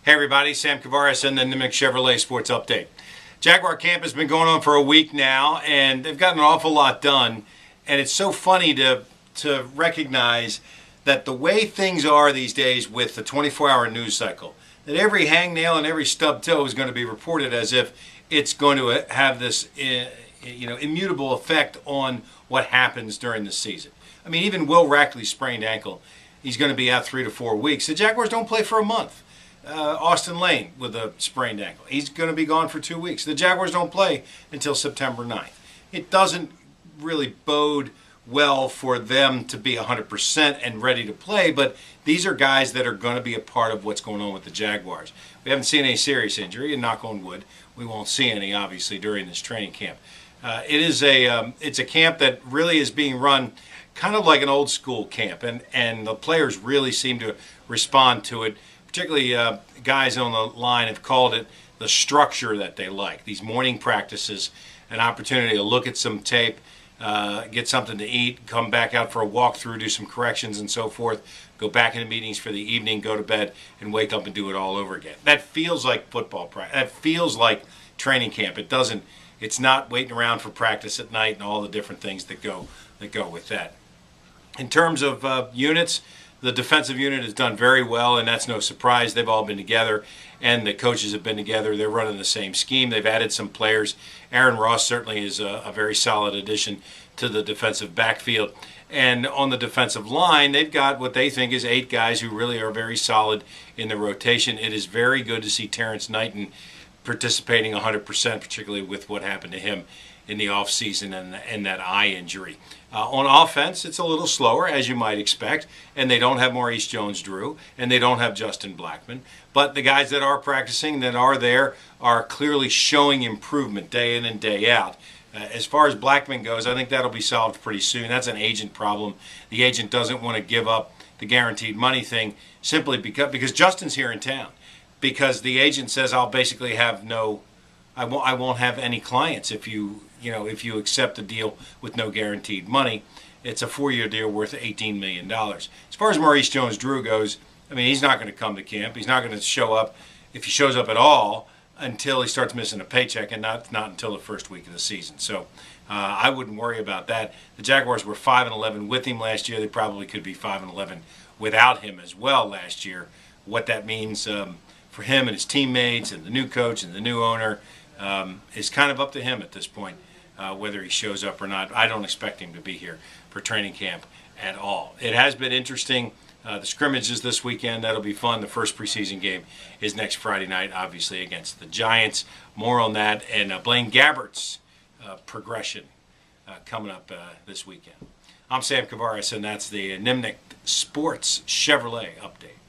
Hey everybody, Sam Kavaris and the Nimnik Chevrolet Sports Update. Jaguar camp has been going on for a week now, and they've gotten an awful lot done. And it's so funny to recognize that the way things are these days with the 24-hour news cycle, that every hangnail and every stub toe is going to be reported as if it's going to have this immutable effect on what happens during the season. I mean, even Will Rackley's sprained ankle, he's going to be out 3 to 4 weeks. The Jaguars don't play for a month. Austin Lane with a sprained ankle, he's going to be gone for 2 weeks. The Jaguars don't play until September 9th. It doesn't really bode well for them to be 100% and ready to play, but these are guys that are going to be a part of what's going on with the Jaguars. We haven't seen any serious injury, and knock on wood, we won't see any, obviously, during this training camp. It's a camp that really is being run kind of like an old school camp, and the players really seem to respond to it. Particularly guys on the line have called it the structure that they like. These morning practices, an opportunity to look at some tape, get something to eat, come back out for a walkthrough, do some corrections and so forth, go back into meetings for the evening, go to bed, and wake up and do it all over again. That feels like football practice. That feels like training camp. It's not waiting around for practice at night and all the different things that go with that. In terms of units, the defensive unit has done very well, and that's no surprise. They've all been together, and the coaches have been together. They're running the same scheme. They've added some players. Aaron Ross certainly is a very solid addition to the defensive backfield. And on the defensive line, they've got what they think is 8 guys who really are very solid in the rotation. It is very good to see Terrence Knighton participating 100%, particularly with what happened to him in the offseason and that eye injury. On offense, it's a little slower, as you might expect, and they don't have Maurice Jones-Drew, and they don't have Justin Blackmon. But the guys that are practicing, that are there, are clearly showing improvement day in and day out. As far as Blackmon goes, I think that'll be solved pretty soon. That's an agent problem. The agent doesn't want to give up the guaranteed money thing simply because Justin's here in town. Because the agent says, I'll basically have I won't have any clients if you accept a deal with no guaranteed money. It's a 4-year deal worth $18 million. As far as Maurice Jones-Drew goes, I mean, he's not going to come to camp. He's not going to show up, if he shows up at all, until he starts missing a paycheck, and not until the first week of the season. So I wouldn't worry about that. The Jaguars were 5-11 with him last year. They probably could be 5-11 without him as well last year. What that means for him and his teammates and the new coach and the new owner is kind of up to him at this point, whether he shows up or not. I don't expect him to be here for training camp at all. It has been interesting. The scrimmages this weekend, that'll be fun. The first preseason game is next Friday night, obviously, against the Giants. More on that, and Blaine Gabbert's progression coming up this weekend. I'm Sam Kavaris, and that's the Nimnik Sports Chevrolet Update.